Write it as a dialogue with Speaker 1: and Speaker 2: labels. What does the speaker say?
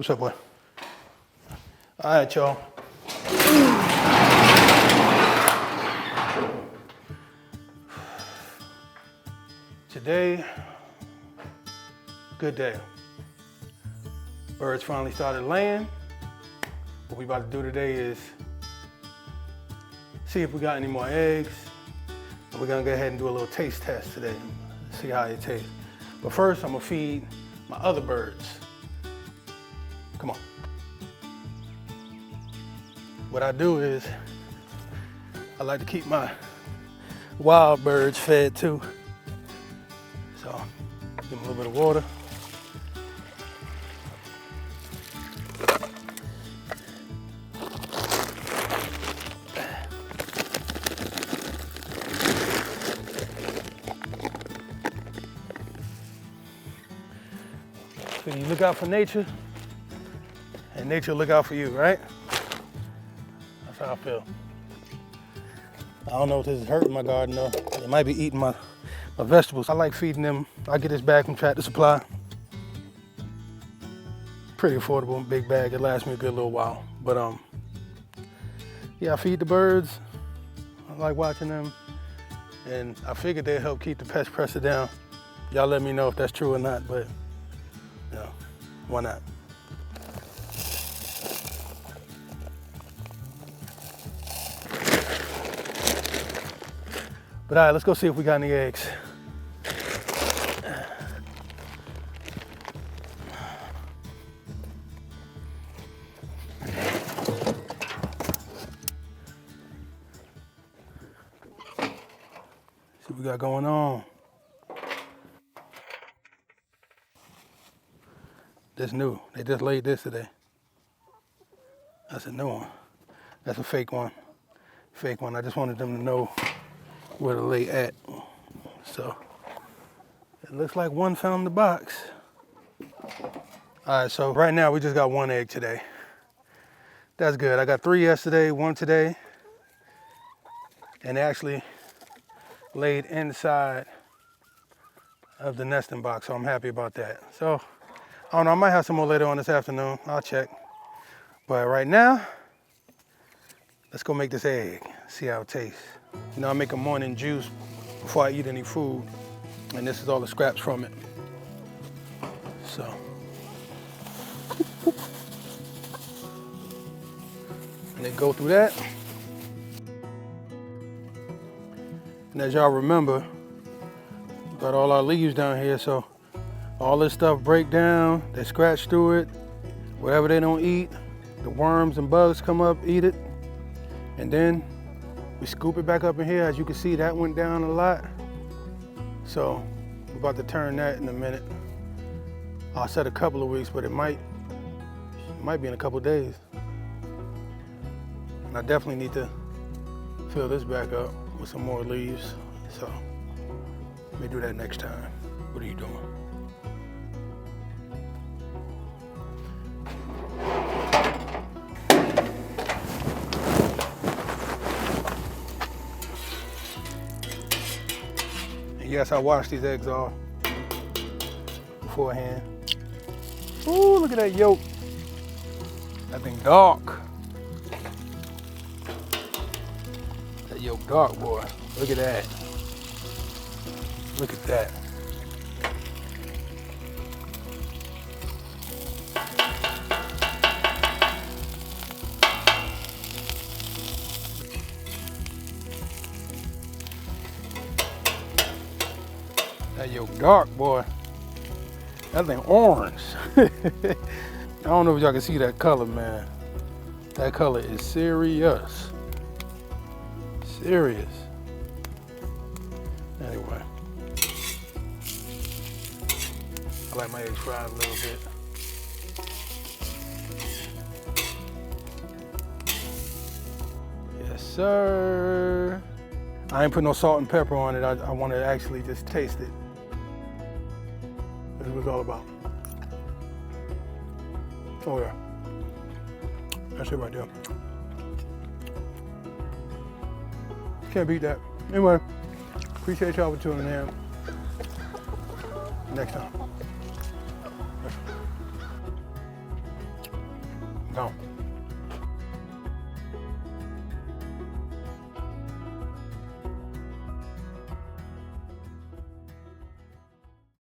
Speaker 1: What's up, boy? All right, y'all. Today, good day. Birds finally started laying. What we about to do today is see if we got any more eggs. We're gonna go ahead and do a little taste test today, see how it tastes. But first, I'm gonna feed my other birds. Come on. What I do is, I like to keep my wild birds fed too. So, give them a little bit of water. So you look out for nature, and nature look out for you, right? That's how I feel. I don't know if this is hurting my garden though. It might be eating my vegetables. I like feeding them. I get this bag from Tractor Supply. Pretty affordable, big bag. It lasts me a good little while. But yeah, I feed the birds. I like watching them. And I figured they'd help keep the pest pressure down. Y'all let me know if that's true or not, but yeah, why not? But all right, let's go see if we got any eggs. See what we got going on. This new. They just laid this today. That's a new one. That's a fake one. Fake one. I just wanted them to know where to lay at. So it looks like one found the box. All right, so right now we just got one egg today. That's good. I got 3 yesterday, 1 today, and they actually laid inside of the nesting box, so I'm happy about that. So I don't know, I might have some more later on this afternoon. I'll check. But right now, let's go make this egg, see how it tastes. You know, I make a morning juice before I eat any food, and this is all the scraps from it. So. And then go through that. And as y'all remember, we got all our leaves down here, so all this stuff break down, they scratch through it. Whatever they don't eat, the worms and bugs come up, eat it. And then we scoop it back up in here. As you can see, that went down a lot. So we're about to turn that in a minute. I said a couple of weeks, but it might be in a couple of days. And I definitely need to fill this back up with some more leaves. So let me do that next time. What are you doing? Yes, I washed these eggs off beforehand. Ooh, look at that yolk. That thing dark. That yolk dark, boy. Look at that. Look at that. That yolk dark, boy. That thing orange. I don't know if y'all can see that color, man. That color is serious. Serious. Anyway. I like my eggs fried a little bit. Yes, sir. I ain't put no salt and pepper on it. I want to actually just taste it. That's what it's all about. Oh yeah. That's it right there. Can't beat that. Anyway, appreciate y'all for tuning in. Next time. Gone.